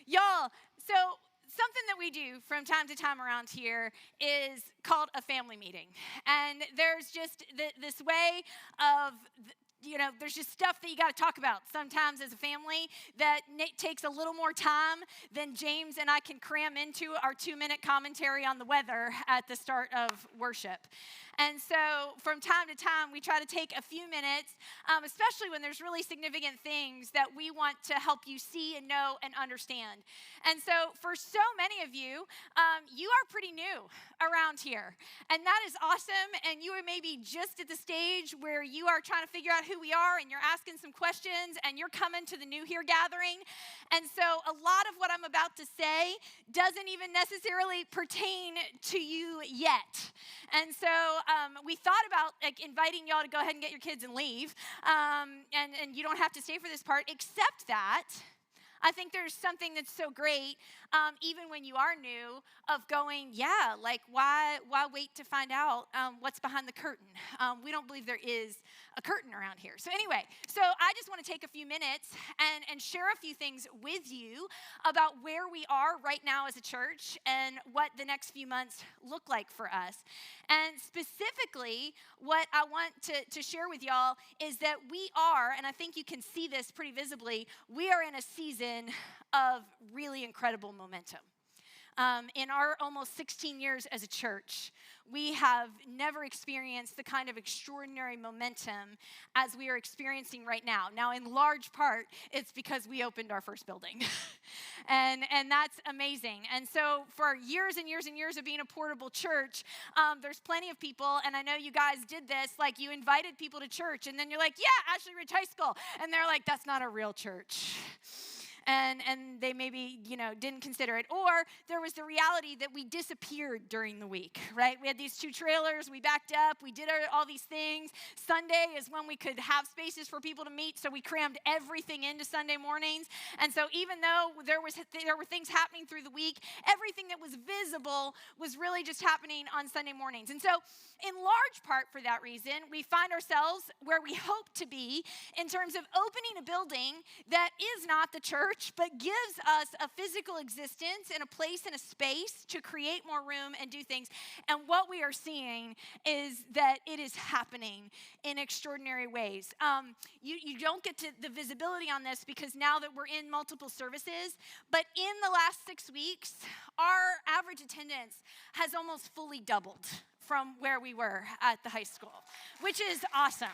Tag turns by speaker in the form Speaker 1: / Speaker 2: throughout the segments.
Speaker 1: Y'all, so something that we do from time to time around here is called a family meeting. And there's just this way of, there's just stuff that you got to talk about sometimes as a family that takes a little more time than James and I can cram into our 2-minute commentary on the weather at the start of worship. And so from time to time, we try to take a few minutes, especially when there's really significant things that we want to help you see and know and understand. And so for so many of you, you are pretty new around here. And that is awesome. And you are maybe just at the stage where you are trying to figure out who we are and you're asking some questions and you're coming to the New Here gathering. And so a lot of what I'm about to say doesn't even necessarily pertain to you yet. And so we thought about inviting y'all to go ahead and get your kids and leave. And you don't have to stay for this part, except that I think there's something that's so great, even when you are new, of going, why wait to find out what's behind the curtain? We don't believe there is a curtain around here. So anyway, I just want to take a few minutes and share a few things with you about where we are right now as a church and what the next few months look like for us. And specifically, what I want to share with y'all is that we are, and I think you can see this pretty visibly, we are in a season of really incredible momentum. In our almost 16 years as a church, we have never experienced the kind of extraordinary momentum as we are experiencing right now. Now, in large part, it's because we opened our first building. and that's amazing. And so for years and years and years of being a portable church, there's plenty of people, and I know you guys did this, like you invited people to church, and then you're like, yeah, Ashley Ridge High School. And they're like, that's not a real church. And they maybe, didn't consider it. Or there was the reality that we disappeared during the week, right? We had these 2 trailers, we backed up, we did all these things. Sunday is when we could have spaces for people to meet, so we crammed everything into Sunday mornings. And so even though there were things happening through the week, everything that was visible was really just happening on Sunday mornings. And so in large part for that reason, we find ourselves where we hope to be in terms of opening a building that is not the church, but gives us a physical existence and a place and a space to create more room and do things. And what we are seeing is that it is happening in extraordinary ways. You don't get to the visibility on this because now that we're in multiple services, but in the last 6 weeks, our average attendance has almost fully doubled from where we were at the high school, which is awesome.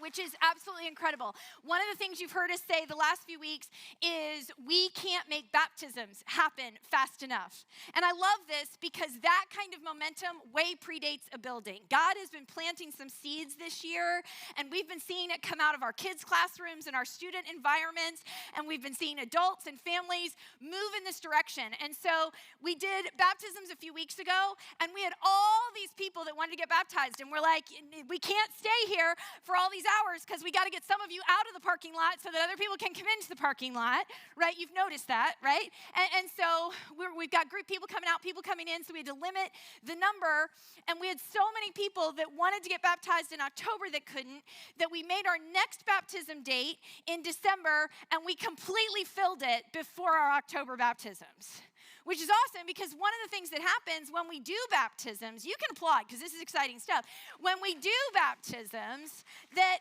Speaker 1: Which is absolutely incredible. One of the things you've heard us say the last few weeks is we can't make baptisms happen fast enough. And I love this because that kind of momentum way predates a building. God has been planting some seeds this year, and we've been seeing it come out of our kids' classrooms and our student environments, and we've been seeing adults and families move in this direction. And so we did baptisms a few weeks ago, and we had all these people that wanted to get baptized, and we're like, we can't stay here for all these hours because we got to get some of you out of the parking lot so that other people can come into the parking lot, right? You've noticed that, right? And so we've got group people coming out, people coming in, so we had to limit the number, and we had so many people that wanted to get baptized in October that couldn't, that we made our next baptism date in December, and we completely filled it before our October baptisms. Which is awesome because one of the things that happens when we do baptisms, you can applaud because this is exciting stuff. When we do baptisms, that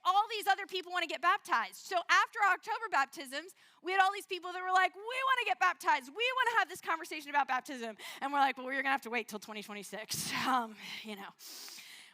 Speaker 1: all these other people want to get baptized. So after our October baptisms, we had all these people that were like, we want to get baptized. We want to have this conversation about baptism. And we're like, well, you're going to have to wait till 2026,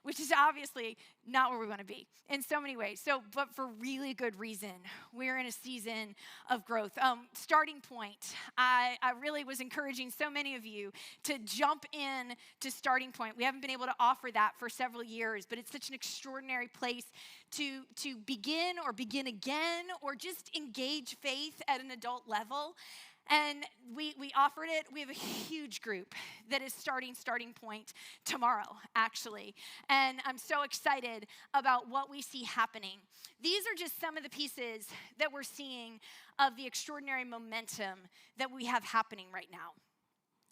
Speaker 1: which is obviously not where we want to be in so many ways. But for really good reason, we're in a season of growth. Starting Point, I really was encouraging so many of you to jump in to Starting Point. We haven't been able to offer that for several years, but it's such an extraordinary place to begin or begin again or just engage faith at an adult level. And we offered it. We have a huge group that is starting Point tomorrow, actually. And I'm so excited about what we see happening. These are just some of the pieces that we're seeing of the extraordinary momentum that we have happening right now.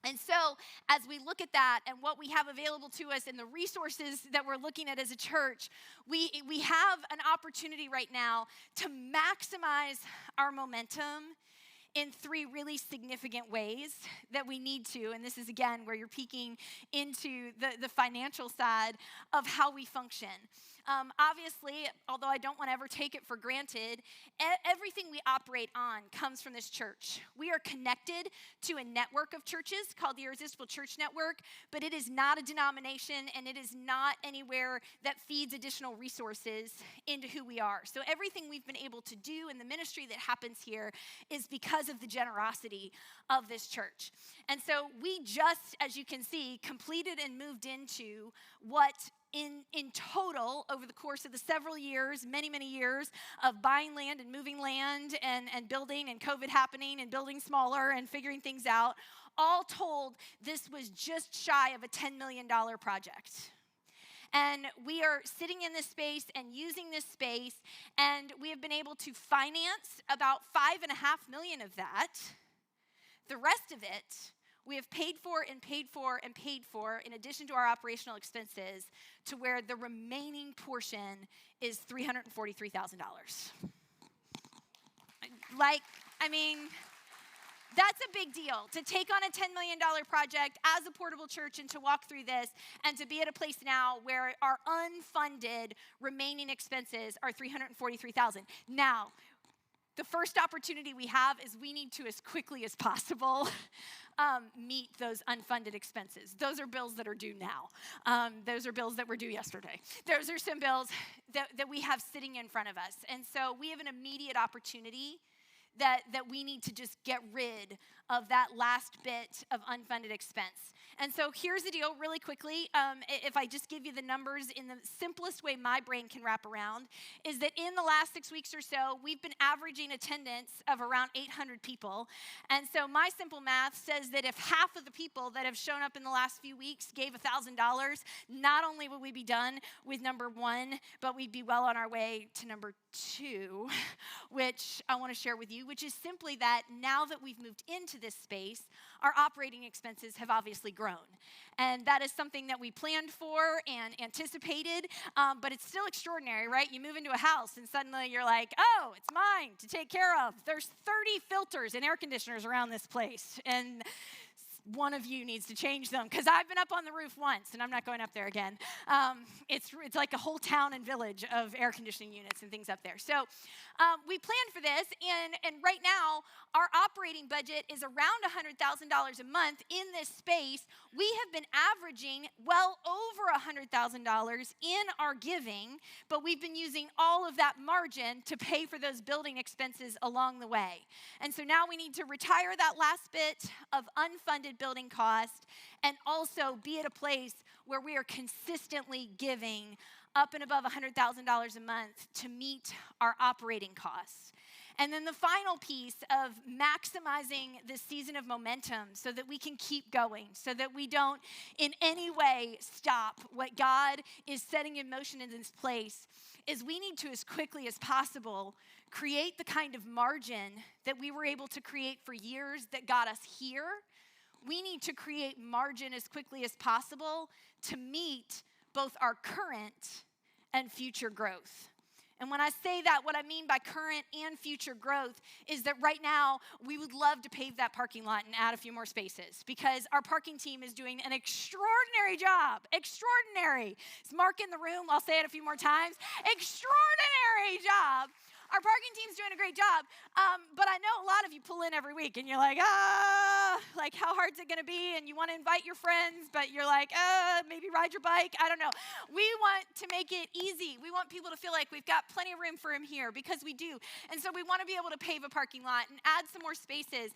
Speaker 1: And so as we look at that and what we have available to us and the resources that we're looking at as a church, we have an opportunity right now to maximize our momentum in three really significant ways that we need to, and this is again where you're peeking into the financial side of how we function. Obviously, although I don't want to ever take it for granted, everything we operate on comes from this church. We are connected to a network of churches called the Irresistible Church Network, but it is not a denomination, and it is not anywhere that feeds additional resources into who we are. So everything we've been able to do in the ministry that happens here is because of the generosity of this church. And so we just, as you can see, completed and moved into what in total, over the course of the several years, many years of buying land and moving land and building, and COVID happening and building smaller and figuring things out, all told, this was just shy of a $10 million project. And we are sitting in this space and using this space, and we have been able to finance about $5.5 million of that. The rest of it, we have paid for and paid for and paid for, in addition to our operational expenses, to where the remaining portion is $343,000. That's a big deal, to take on a $10 million project as a portable church and to walk through this and to be at a place now where our unfunded remaining expenses are $343,000. Now, the first opportunity we have is we need to, as quickly as possible, meet those unfunded expenses. Those are bills that are due now. Those are bills that were due yesterday. Those are some bills that we have sitting in front of us. And so we have an immediate opportunity that we need to just get rid of that last bit of unfunded expense. And so here's the deal really quickly. If I just give you the numbers in the simplest way my brain can wrap around, is that in the last 6 weeks or so, we've been averaging attendance of around 800 people. And so my simple math says that if half of the people that have shown up in the last few weeks gave $1,000, not only would we be done with number one, but we'd be well on our way to number two, which I want to share with you, which is simply that now that we've moved into this space, our operating expenses have obviously grown. And that is something that we planned for and anticipated, but it's still extraordinary, right? You move into a house and suddenly you're like, oh, it's mine to take care of. There's 30 filters and air conditioners around this place, and one of you needs to change them, because I've been up on the roof once and I'm not going up there again. It's like a whole town and village of air conditioning units and things up there. So we planned for this, and right now our operating budget is around $100,000 a month in this space. We have been averaging well over $100,000 in our giving, but we've been using all of that margin to pay for those building expenses along the way. And so now we need to retire that last bit of unfunded building cost and also be at a place where we are consistently giving up and above $100,000 a month to meet our operating costs. And then the final piece of maximizing this season of momentum so that we can keep going, so that we don't in any way stop what God is setting in motion in this place, is we need to, as quickly as possible, create the kind of margin that we were able to create for years that got us here. We need to create margin as quickly as possible to meet both our current and future growth. And when I say that, what I mean by current and future growth is that right now we would love to pave that parking lot and add a few more spaces, because our parking team is doing an extraordinary job. Extraordinary. Is Mark in the room? I'll say it a few more times. Extraordinary job. Our parking team's doing a great job, but I know a lot of you pull in every week and you're like, like how hard's it gonna be? And you wanna invite your friends, but you're like, maybe ride your bike, I don't know. We want to make it easy. We want people to feel like we've got plenty of room for them here, because we do. And so we wanna be able to pave a parking lot and add some more spaces.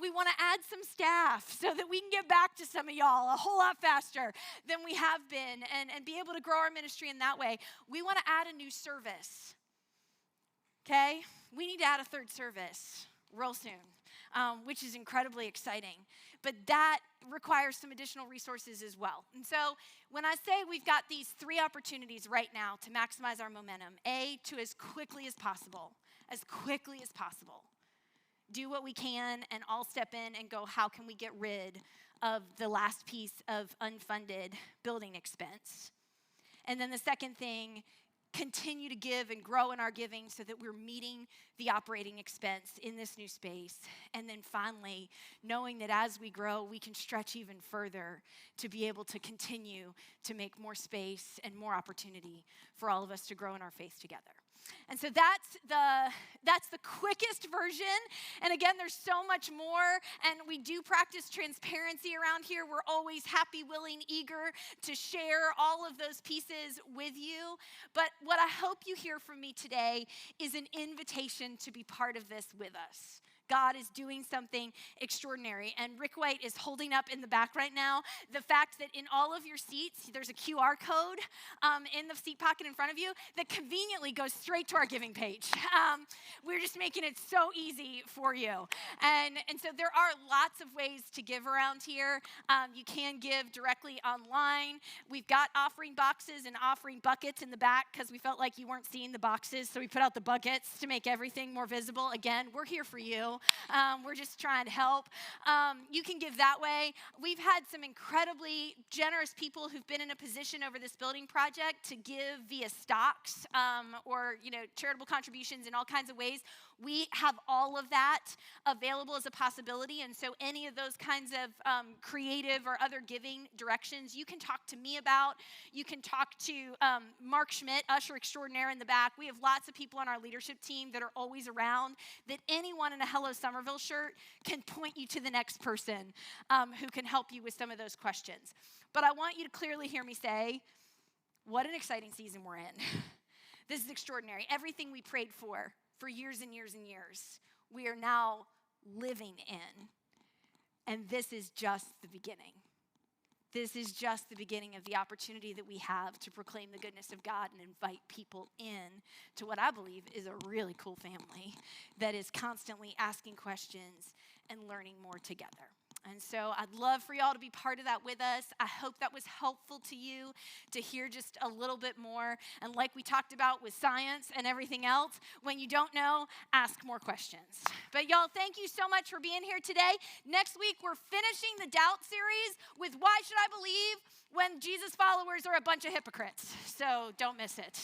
Speaker 1: We wanna add some staff so that we can get back to some of y'all a whole lot faster than we have been, and be able to grow our ministry in that way. We wanna add a new service. Okay, we need to add a third service real soon, which is incredibly exciting. But that requires some additional resources as well. And so when I say we've got these three opportunities right now to maximize our momentum, to as quickly as possible, do what we can and all step in and go, how can we get rid of the last piece of unfunded building expense? And then the second thing, continue to give and grow in our giving so that we're meeting the operating expense in this new space. And then finally, knowing that as we grow, we can stretch even further to be able to continue to make more space and more opportunity for all of us to grow in our faith together. And so that's the quickest version. And again, there's so much more. And we do practice transparency around here. We're always happy, willing, eager to share all of those pieces with you. But what I hope you hear from me today is an invitation to be part of this with us. God is doing something extraordinary. And Rick White is holding up in the back right now the fact that in all of your seats, there's a QR code in the seat pocket in front of you that conveniently goes straight to our giving page. We're just making it so easy for you. And so there are lots of ways to give around here. You can give directly online. We've got offering boxes and offering buckets in the back because we felt like you weren't seeing the boxes, so we put out the buckets to make everything more visible. Again, we're here for you. We're just trying to help. You can give that way. We've had some incredibly generous people who've been in a position over this building project to give via stocks or charitable contributions in all kinds of ways. We have all of that available as a possibility, and so any of those kinds of creative or other giving directions, you can talk to me about. You can talk to Mark Schmidt, usher extraordinaire in the back. We have lots of people on our leadership team that are always around, that anyone in a Hello Summerville shirt can point you to the next person who can help you with some of those questions. But I want you to clearly hear me say, what an exciting season we're in. This is extraordinary. Everything we prayed for years and years and years, we are now living in. And this is just the beginning. This is just the beginning of the opportunity that we have to proclaim the goodness of God and invite people in to what I believe is a really cool family that is constantly asking questions and learning more together. And so I'd love for y'all to be part of that with us. I hope that was helpful to you to hear just a little bit more. And like we talked about with science and everything else, when you don't know, ask more questions. But y'all, thank you so much for being here today. Next week, we're finishing the Doubt series with Why Should I Believe When Jesus Followers Are a Bunch of Hypocrites? So don't miss it.